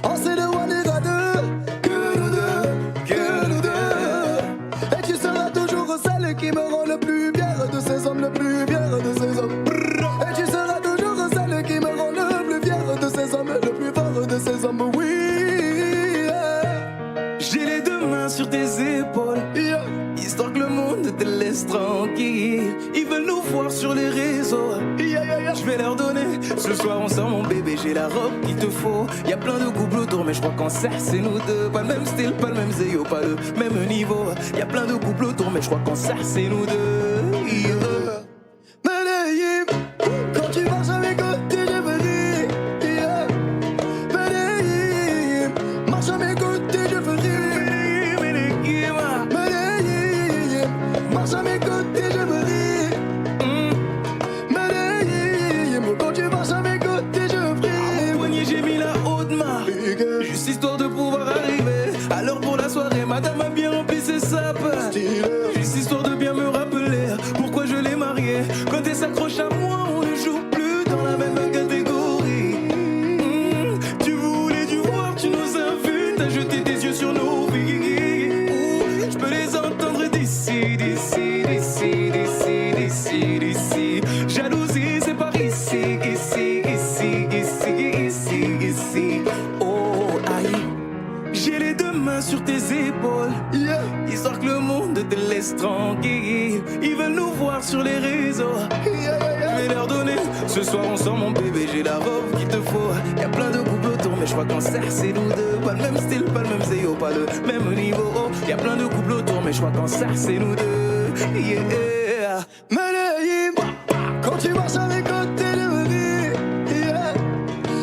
On s'est de one et à deux. Que nous deux, que nous deux. Et tu seras toujours celle qui me rend le plus fier de ces hommes, le plus fier de ces hommes. Et tu seras toujours celle qui me rend le plus fier de ces hommes, le plus fort de ces hommes. Oui, yeah. j'ai les deux mains sur tes épaules, Yeah. histoire que le monde te laisse tranquille. Ils veulent nous voir sur les réseaux, Yeah, yeah, yeah. je vais leur donner. Ce soir on sort mon bébé, j'ai la robe qu'il te faut. Y'a plein de couples autour mais je crois qu'en cercle c'est nous deux. Pas le même style, pas le même zéyo, pas le même niveau. Y'a plein de couples autour mais je crois qu'en cercle c'est nous deux. Yeah. Medellín, quand tu marches à mes côtés je me ris. Yeah. Medellín, marche à mes côtés je me ris. Medellín, marche à mes côtés je me ris. Medellín, quand tu marches à mes côtés je Au prie. poignet j'ai mis la haute main, juste histoire de pouvoir arriver. Alors pour la soirée, madame a bien rempli ses sapes. Juste histoire de bien me rappeler pourquoi je l'ai mariée. Quand elle s'accroche à moi, on ne joue plus dans la même catégorie. Tu voulais du voir, tu nous as vus, t'as jeté tes yeux sur nos vies. Je peux les entendre d'ici, d'ici, d'ici, d'ici, d'ici, d'ici. Jalousie, c'est par ici, ici, ici, ici, ici, ici. Oh, aïe. J'ai les deux mains sur tes épaules, Yeah. histoire que le monde te laisse tranquille. Ils veulent nous voir sur les réseaux, Yeah, yeah, yeah. je vais leur donner. Ce soir on sort mon bébé, j'ai la robe qu'il te faut. Y'a plein de couples autour mais je crois qu'en cercle c'est nous deux. Pas le même style, pas le même zéyo, pas le même niveau. Y'a plein de couples autour mais je crois qu'en cercle c'est nous deux. Yeah. Medellín, quand tu marches à mes côtés je me ris. Yeah.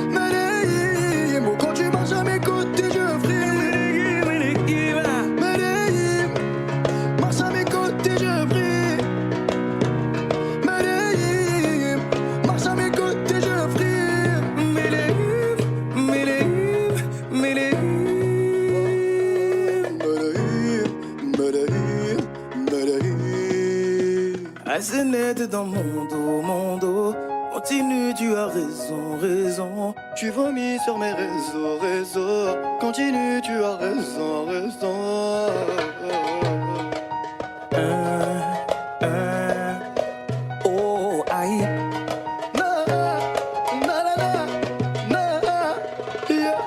Medellín, quand tu marches à mes côtés je prie. Medellín, marche à mes côtés je prie. Medellín, marche à mes côtés je prie. Medellín, Medellín, Medellín. Medellín, Medellín. Assez net dans mon dos. Continue, tu as raison, raison. Tu vomis sur mes réseaux. Continue, tu as raison, raison. Oh, aïe. Na, na, na, na, na, yeah.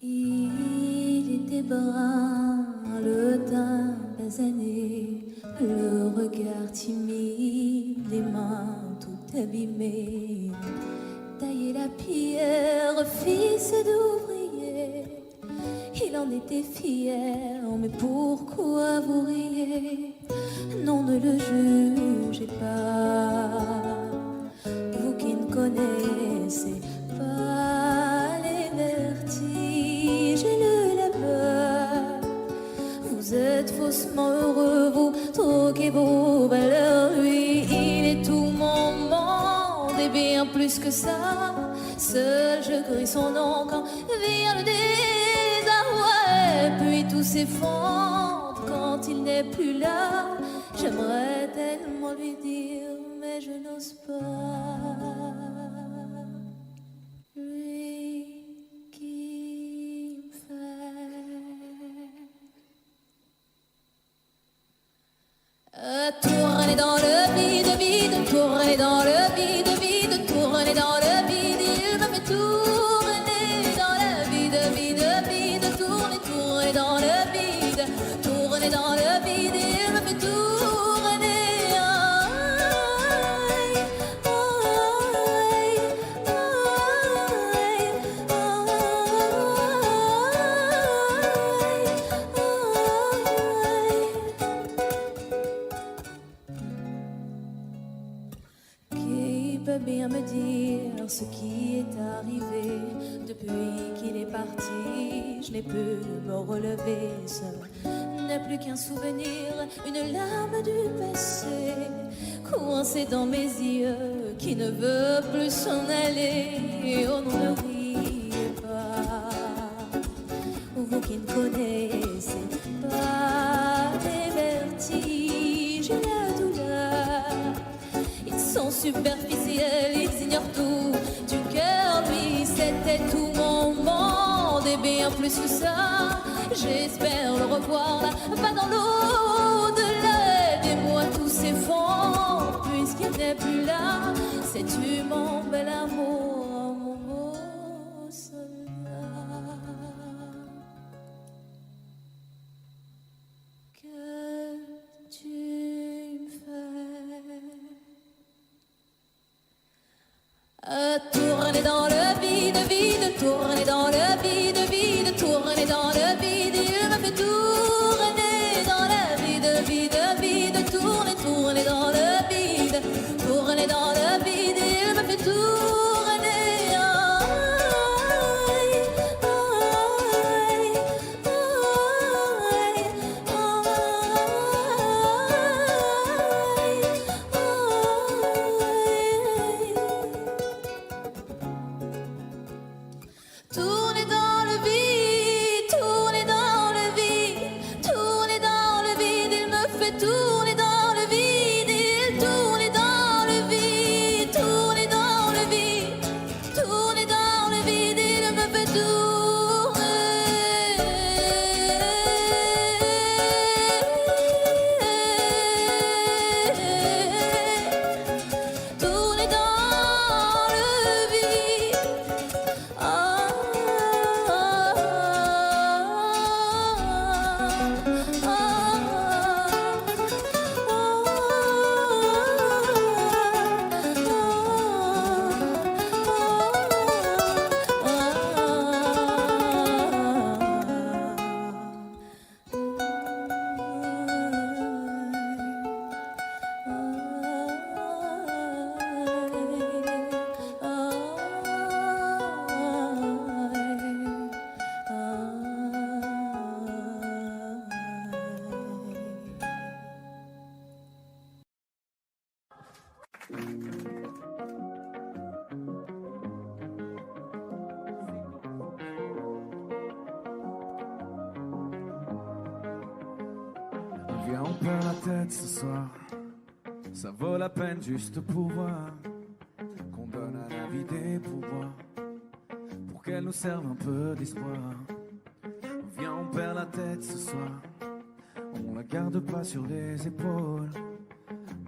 Il était brun, le teint basané, le regard timide, les mains tout abîmées. Tailler la pierre, fils d'ouvrier, il en était fier, mais pourquoi vous riez? Non, ne le jugez pas, vous qui ne connaissez pas les vertiges plus que ça. Seul je crie son nom quand vient le désarroi. Et puis tout s'effondre quand il n'est plus là. J'aimerais tellement lui dire, mais je n'ose pas. Lui qui me fait tourner dans le vide, vide, tourner dans le vide, vide, tourner dans le vide. Il me fait tourner dans le vide, vide, vide, tourner, tourner dans le vide, tourner dans le vide. Il me fait tourner. Bien me dire ce qui est arrivé depuis qu'il est parti. Je n'ai pu me relever, seul n'est plus qu'un souvenir, une larme du passé coincée dans mes yeux qui ne veut plus s'en aller. Oh non, ne riez pas, vous qui ne connaissez pas les vertiges et la douleur. Ils sont superficiels, ils ignorent tout du cœur. Lui, c'était tout mon monde et bien plus que ça. J'espère le revoir là-bas dans l'au-delà. Aidez-moi, tout s'effondre puisqu'il n'est plus là. Sais-tu mon bel amour, mon beau soldat? Que tu me fais tourner dans le vide, vide, tourner dans le vide, vide, tourner dans le vide. Il me fait tourner dans le vide, vide, vide, tourner, tourner dans le vide, tourner dans le vide. Il me fait tourner. Tourner dans le vide, tourner dans le vide, tourner dans le vide. Il me fait tourner dans le vide, il tourne dans le vide, tourner dans le vide, tourner dans le vide. Il me fait tourner. Tourner dans le vide. Viens, on perd la tête ce soir. Ça vaut la peine juste pour voir qu'on donne à la vie des pouvoirs pour qu'elle nous serve un peu d'espoir. Viens, on perd la tête ce soir. On la garde pas sur les épaules,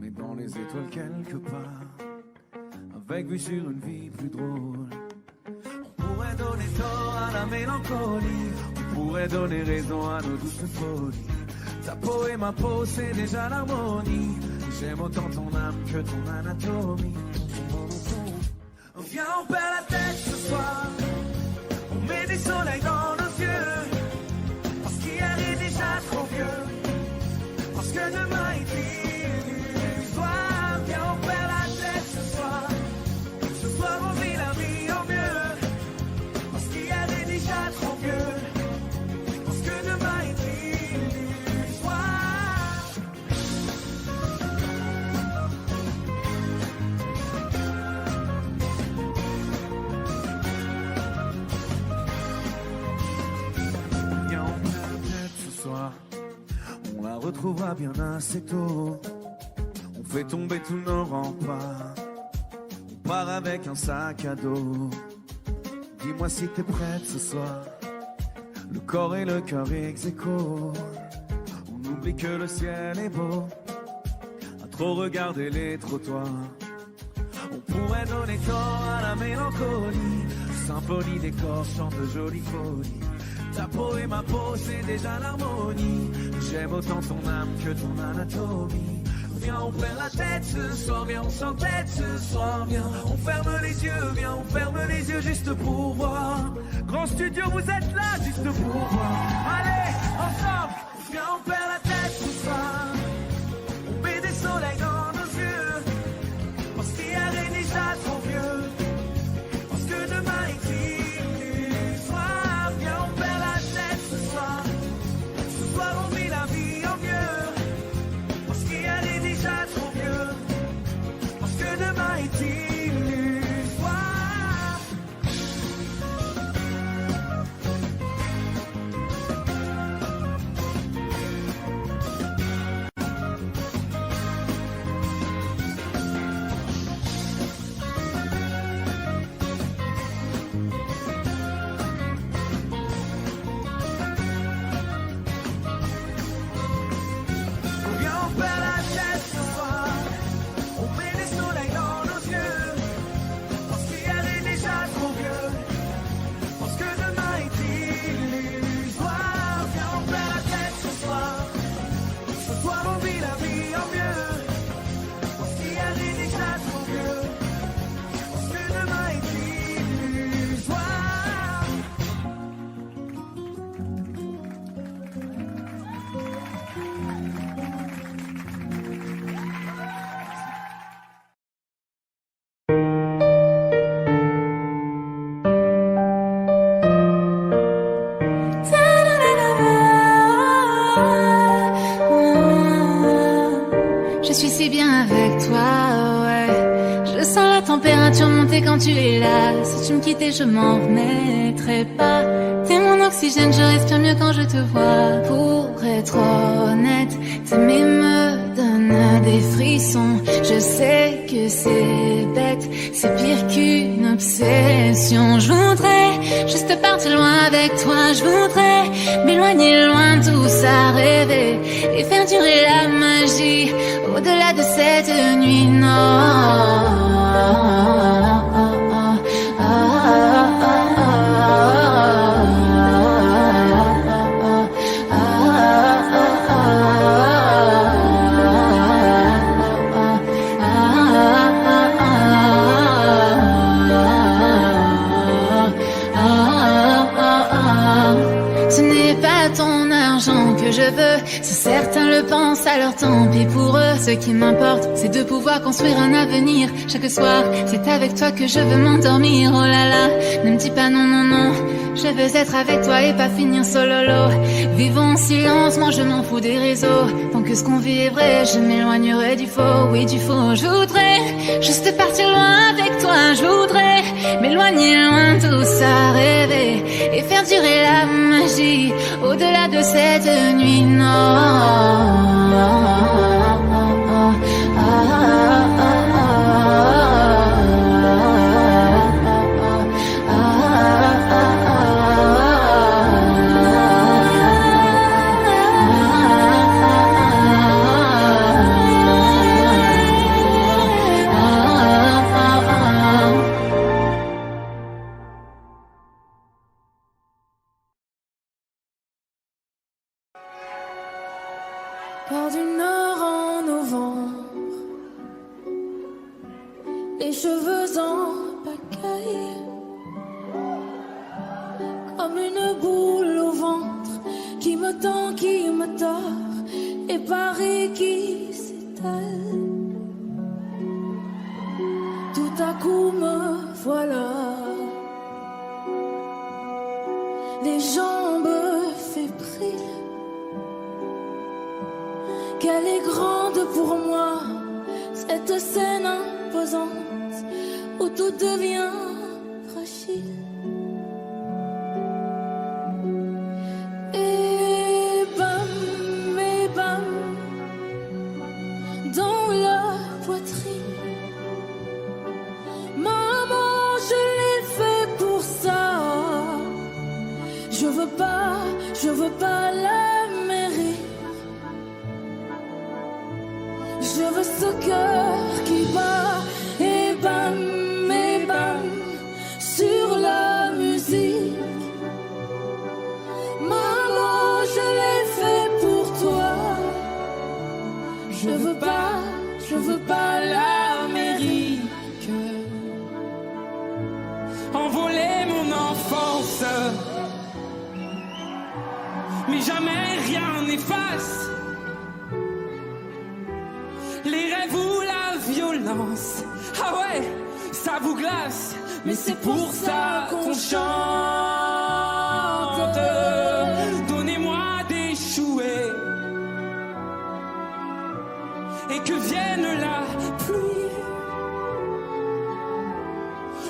mais dans les étoiles quelque part, avec vue sur une vie plus drôle. On pourrait donner tort à la mélancolie, on pourrait donner raison à nos douces folies. Ta peau et ma peau, c'est déjà l'harmonie. J'aime autant ton âme que ton anatomie. Viens, on perd la tête ce soir. On met des soleils dans nos yeux. Parce qu'hier est déjà trop vieux. Parce que demain est du soir. Viens, on perd la tête ce soir. Ce soir, on vit la vie au mieux. Parce qu'hier est déjà trop vieux. Parce que demain est du retrouvera bien assez tôt. On fait tomber tous nos remparts. On part avec un sac à dos. Dis-moi si t'es prête ce soir. Le corps et le cœur ex aequo. On oublie que le ciel est beau. À trop regarder les trottoirs. On pourrait donner tort à la mélancolie. Symphonie des corps chante de jolies folies. Ta peau et ma peau, c'est déjà l'harmonie. J'aime autant ton âme que ton anatomie. Viens, on perd la tête ce soir, viens, on s'entête ce soir, viens. On ferme les yeux, viens, on ferme les yeux juste pour voir. Grand studio, vous êtes là juste pour voir. Allez, ensemble, viens, on perd la tête ce soir. On met des soleils dans nos yeux. Parce qu'hier est déjà trop vieux. Parce que demain est illusoire. Viens, on perd la tête ce soir. Ce soir, on vit la vie en mieux. Parce qu'hier est déjà trop vieux. Parce que demain est illusoire. Quand tu es là, si tu me quittais, je m'en remettrais pas. T'es mon oxygène, je respire mieux quand je te vois. Pour être honnête, t'aimer me donne des frissons. Je sais que c'est bête, c'est pire qu'une obsession. Je voudrais juste partir loin avec toi. Je voudrais m'éloigner loin de tout ça, rêver et faire durer la magie au-delà de cette nuit. Non. Je veux, si certains le pensent, alors tant pis pour eux. Ce qui m'importe, c'est de pouvoir construire un avenir. Chaque soir, c'est avec toi que je veux m'endormir. Oh là là, ne me dis pas non, non, non. Je veux être avec toi et pas finir solo. Vivons en silence, moi je m'en fous des réseaux. Tant que ce qu'on vit est vrai, je m'éloignerai du faux, oui du faux. Je voudrais juste partir loin avec toi. Je voudrais m'éloigner loin de tout ça, rêver et faire durer la magie au-delà de cette nuit. Non. Port du Nord en novembre, les cheveux en pagaille, comme une boule au ventre qui me tend, qui me tord, et Paris qui s'étale. Tout à coup me voilà, les jambes fébriles. Qu'elle est grande pour moi, cette scène imposante où tout devient fragile. Et bam, veux pas la mairie. Je veux ce cœur qui bat et bam sur la musique. Maman, je l'ai fait pour toi. Je veux pas l'Amérique. Envoler mon enfance, mais jamais rien n'efface les rêves ou la violence. Ah ouais, ça vous glace, mais c'est pour ça qu'on chante. Donnez-moi des chouets et que vienne la pluie.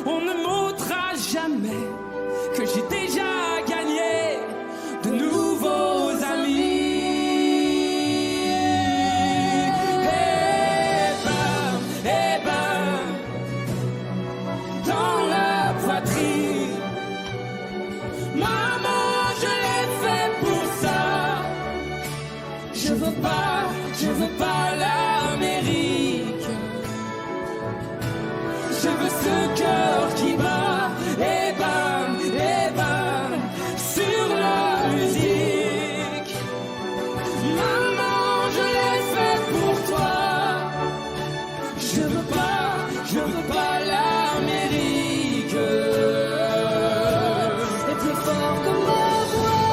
On ne m'ôtera jamais que j'ai déjà gagné de nouveaux amis. Et bam, dans la poitrine. Maman, je l'ai fait pour ça. Je veux pas l'Amérique. Je veux ce cœur qui bat et bam sur la musique. Maman, je l'ai fait pour toi. Je veux pas l'Amérique. Et plus fort que ma voix,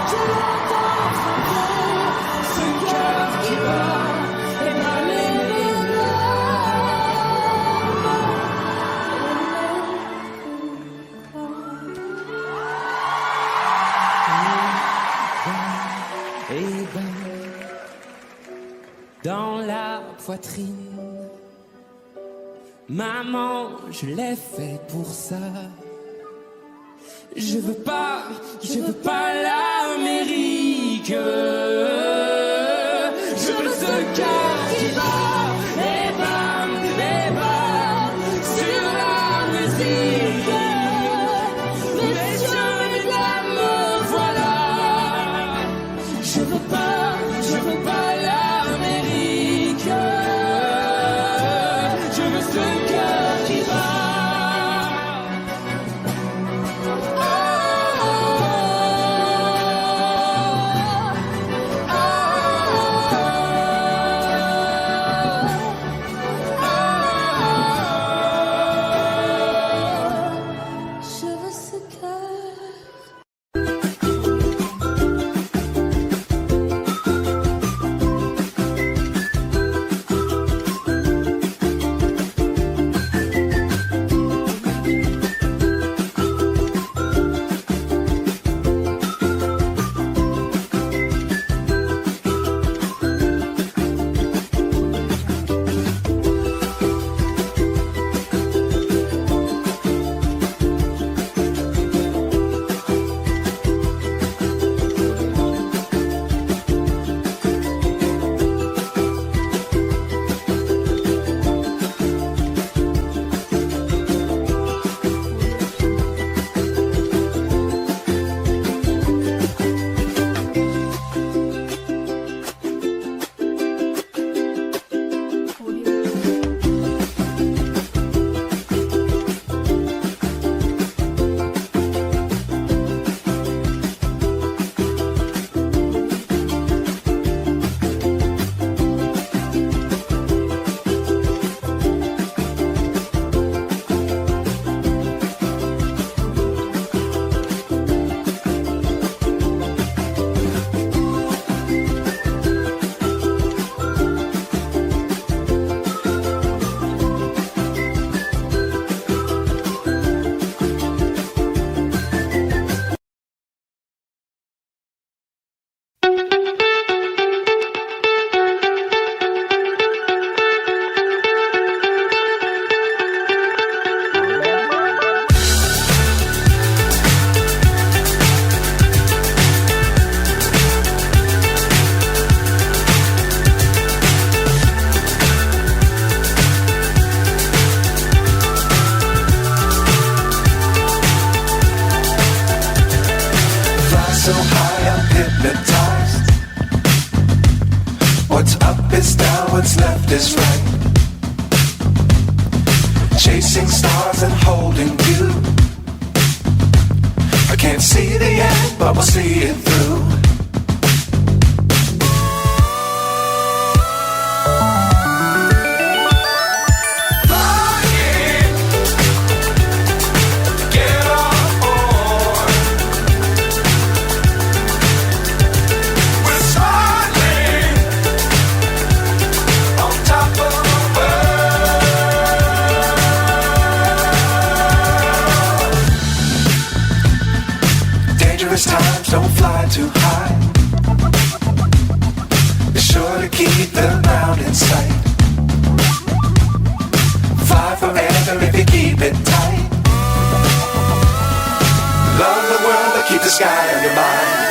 je l'entends frapper. Ce cœur qui bat et bam. Dans la poitrine. Maman, je l'ai fait pour ça. Je veux pas l'Amérique. Je veux ce cœur qui bat et bam sur la musique. Messieurs, mesdames, me voilà. Je veux pas l'Amérique. Je veux ce cœur qui bat. is right. Chasing stars and holding you. I can't see the end, but we'll see it through. Times don't fly too high. Be sure to keep the ground in sight. Fly forever if you keep it tight. Love the world but keep the sky on your mind.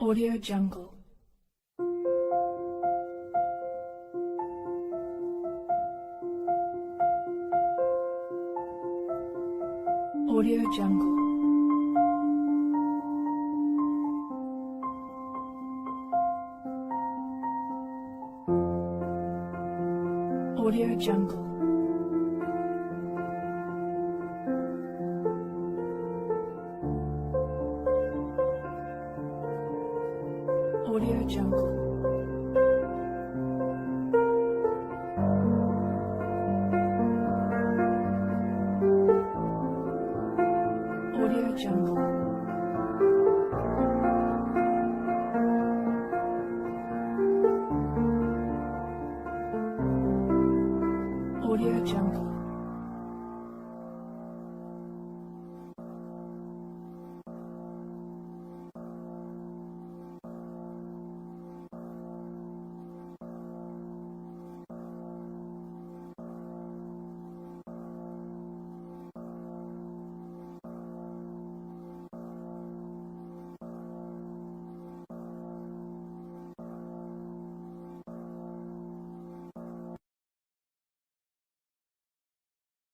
Audio Jungle. Audio Jungle. Audio Jungle. Audio Jungle. Audio Jungle.